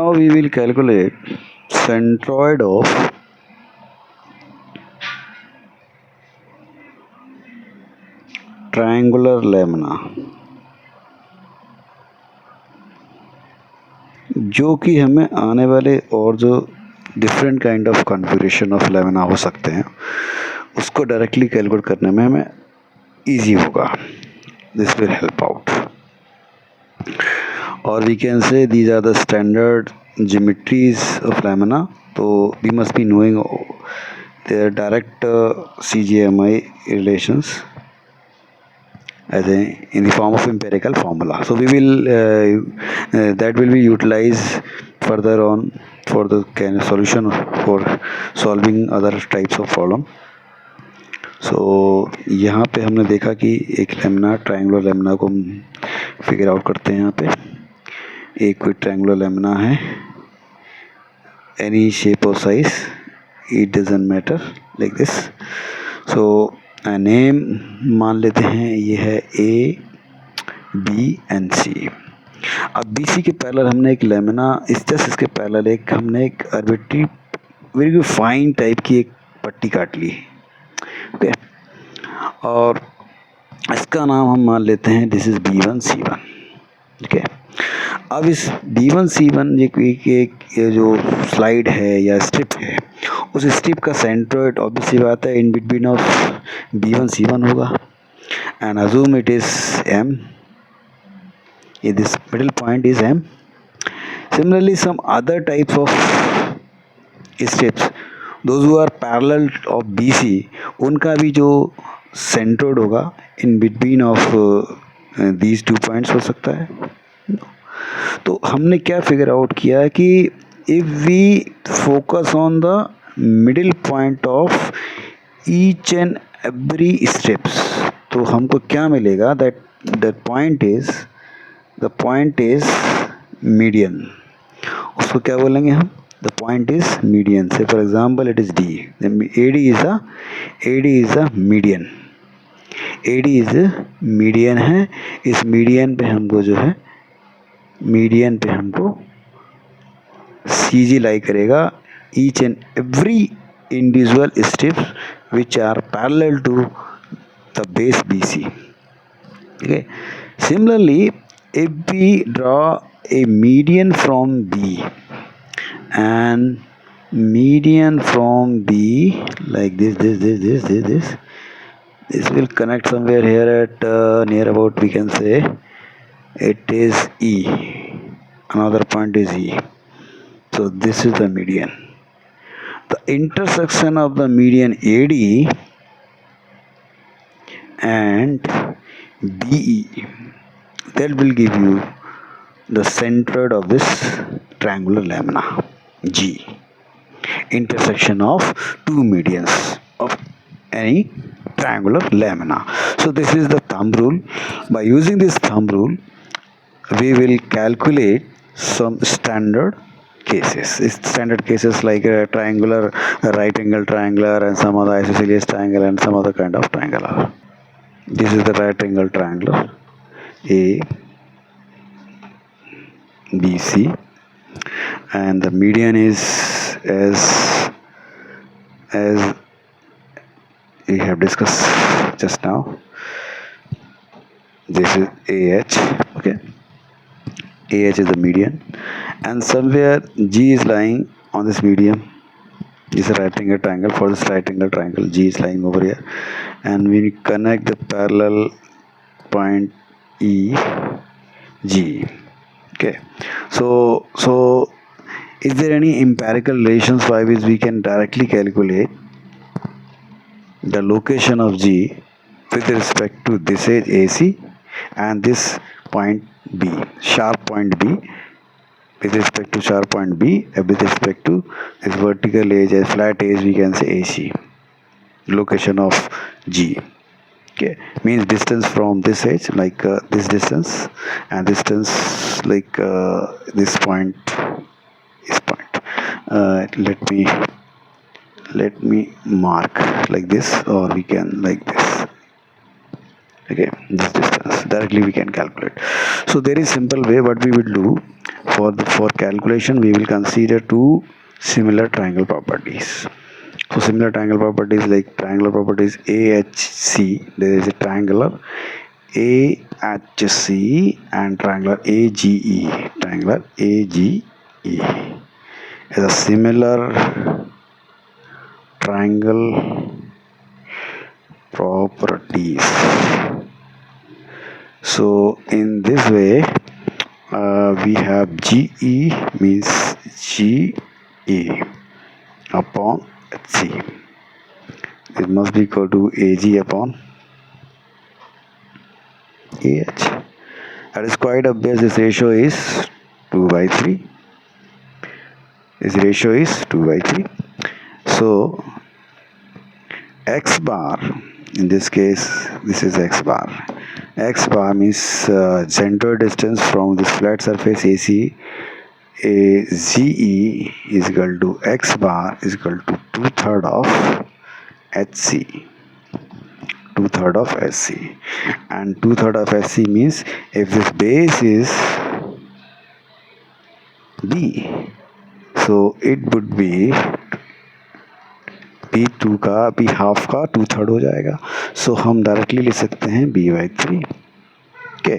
Now we will calculate centroid of triangular lamina, जो कि हमें आने वाले और जो different kind of configuration of lamina हो सकते हैं उसको डायरेक्टली कैलकुलेट करने में हमें ईजी होगा. This will help out. और we can say these are the standard geometries of lamina. तो we must be knowing their direct CGMI relations as in the form of empirical formula. So we will that will be utilized further on for the solution for solving other types of problem. So यहाँ पे हमने देखा कि एक lamina triangular lamina को हम figure out करते हैं. यहाँ पे एक कोई ट्रायंगुलर लेमिना है, any shape or size, it doesn't matter, like this. So name मान लेते हैं ये है A, B and C. अब बी सी के पैरेलल हमने एक लेमिना इसके पैरेलल एक हमने एक आर्बिट्री वेरी फाइन टाइप की एक पट्टी काट ली. ओके, और इसका नाम हम मान लेते हैं this is B1 C1. Okay, अब इस B1 C1 ये जो स्लाइड है या स्ट्रिप है, उस स्ट्रिप का सेंट्रोइड ऑब्वियसली बात है in between of B1 C1 होगा. And assume it is M. This middle point is M. Similarly, some other types of strips, those who are parallel of BC, उनका भी जो centroid होगा in between of these 2 points हो सकता है. तो हमने क्या figure out किया कि if we focus on the middle point of each and every strips, तो हमको क्या मिलेगा that the point is median. उसको क्या बोलेंगे हम? The point is median. Say for example it is D. AD is a median. AD is median है. इस median पे हमको जो है CG लाई करेगा each and every individual strips which are parallel to the base BC. Okay. Similarly, if we draw a median from B and median from B like this will connect somewhere here at near about, we can say it is E. Another point is E. So this is the median. The intersection of the median AD and BE, that will give you the centroid of this triangular lamina G, intersection of two medians of any triangular lamina. So this is the thumb rule. By using this thumb rule, we will calculate some standard cases. Standard cases like a triangular, a right angle triangular, and some other isosceles triangle and some other kind of triangular. This is the right angle triangle A, B, C, and the median is as we have discussed just now. This is AH. Okay, AH is the median, and somewhere G is lying on this median. This is a right angle triangle. For this right angle triangle, G is lying over here, and we connect the parallel point E, G. Okay, so is there any empirical relations by which we can directly calculate the location of G with respect to this edge AC and this point B, sharp point B, with respect to sharp point B, with respect to this vertical edge, a flat edge, we can say AC, location of G. Okay, means distance from this edge, like this distance, and distance like this point, let me mark like this, or we can like this. Okay, this distance directly we can calculate. So there is simple way what we will do for calculation. We will consider two similar triangle properties. So similar triangle properties like triangular properties AHC. There is a triangular AHC and triangular AGE. Triangular AGE is a similar triangle properties. So in this way, we have GE means GE upon HC. It must be equal to AG upon AH. That is quite obvious. This ratio is 2/3. This ratio is 2/3. So X bar, in this case, this is X bar. X bar means center distance from this flat surface AC. A ZE is equal to X bar is equal to 2/3 of HC. 2/3 of SC, and 2/3 of SC means if this base is B, so it would be B2 का B half का 2/3 हो जाएगा. सो हम directly लिख सकते हैं B/3. Okay,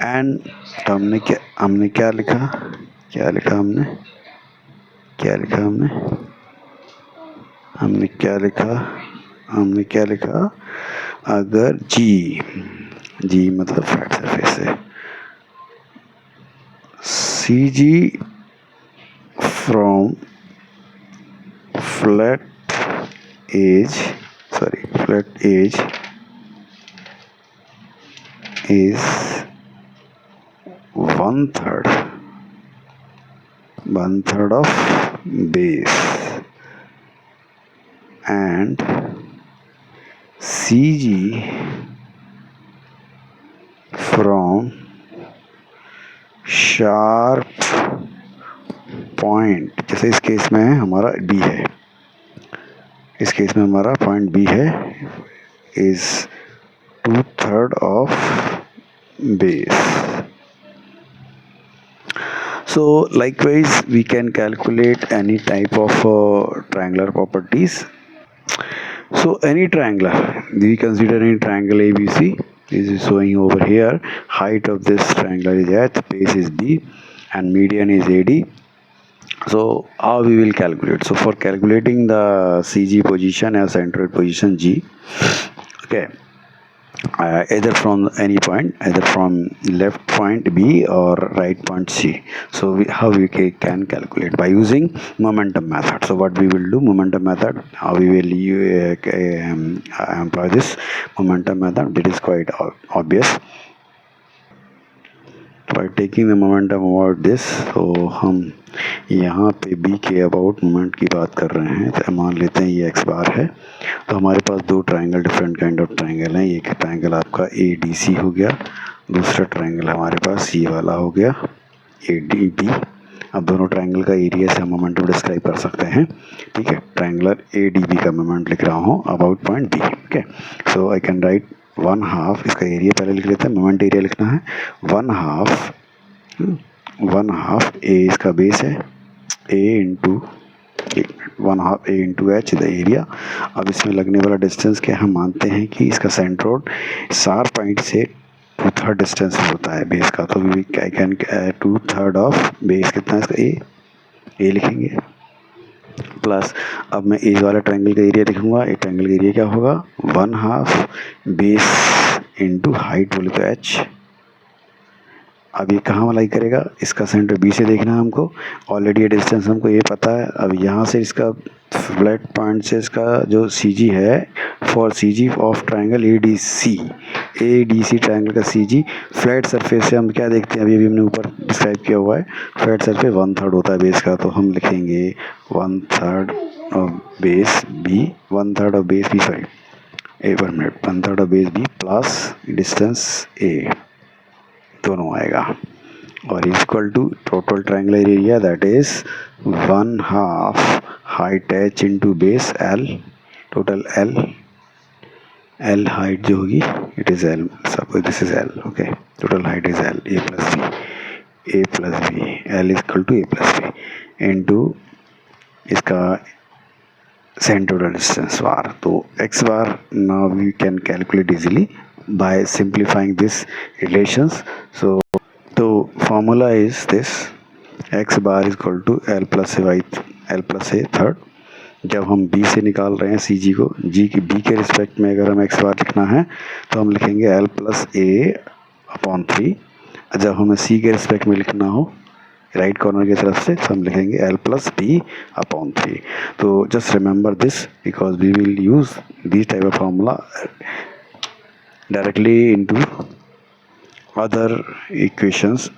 and हमने क्या लिखा हमने क्या लिखा अगर G मतलब फ्लैट सरफेस है, CG from flat edge is 1/3 of base, and CG from sharp point, जैसे इस केस में हमारा B है, इस केस में हमारा पॉइंट B है, is 2/3 of base. So likewise we can calculate any type of triangular properties. So any triangular, we consider any triangle ABC. This is showing over here. Height of this triangle is H, base is B, and median is AD. So how we will calculate? So for calculating the CG position as centroid position G, okay, either from any point, either from left point B or right point C. So how we can calculate? By using momentum method. So what we will do, momentum method, how we will employ this momentum method, that is quite obvious. By taking the momentum about this, तो हम यहाँ पे B के about moment की बात कर रहे हैं. तो मान लेते हैं ये X बार है. तो हमारे पास दो triangle, different kind of triangle हैं. एक ट्राइंगल आपका ADC हो गया, दूसरा ट्राइंगल हमारे पास ये वाला हो गया ADB. अब दोनों ट्राइंगल का एरिया से हम मोमेंटम डिस्क्राइब कर सकते हैं. ठीक है, ट्राइंगुलर ADB का मोमेंट लिख रहा हूँ about point B. Okay, so I can write 1/2, इसका एरिया पहले लिख लेते हैं, मोमेंट एरिया लिखना है 1/2 A, इसका बेस है A into 1/2 A into H the area. अब इसमें लगने वाला डिस्टेंस क्या, हम मानते हैं कि इसका सेंट्रोड शार्प पॉइंट से 2/3 डिस्टेंस होता है बेस का. तो आई कैन 2/3 ऑफ बेस कितना है इसका A लिखेंगे, प्लस अब मैं एज वाला ट्रायंगल का एरिया लिखूंगा. एक ट्रायंगल का एरिया क्या होगा 1/2 बेस इंटू हाइट बोले तो H. अब ये कहाँ वाला करेगा, इसका सेंटर B से देखना है हमको. ऑलरेडी ये डिस्टेंस हमको ये पता है. अब यहाँ से इसका फ्लैट पॉइंट से इसका जो CG है, for CG of triangle ADC triangle का CG फ्लैट सरफेस से हम क्या देखते हैं, अभी हमने ऊपर डिस्क्राइब किया हुआ है. फ्लैट सरफेस 1/3 होता है बेस का, तो हम लिखेंगे 1/3 of base B, 1/3 of base B, sorry 1/3 of base B plus distance A दोनों आएगा, और equal to total triangular area that is 1/2 height H into base L, total L L height जो होगी it is L, suppose this is L, okay, total height is L, A plus B, L is equal to A plus B into इसका centre distance bar. तो x bar now we can calculate easily by simplifying this relations. So the formula is this, x bar is equal to l plus a third. जब हम b से निकाल रहे हैं सी जी को, जी की b के रिस्पेक्ट में अगर हम x बार लिखना है तो हम लिखेंगे l प्लस a अपॉन 3. जब हमें c के रिस्पेक्ट में लिखना हो राइट कॉर्नर की तरफ से तो हम लिखेंगे l प्लस बी अपॉन 3. तो just remember this because we will use this type of formula directly into other equations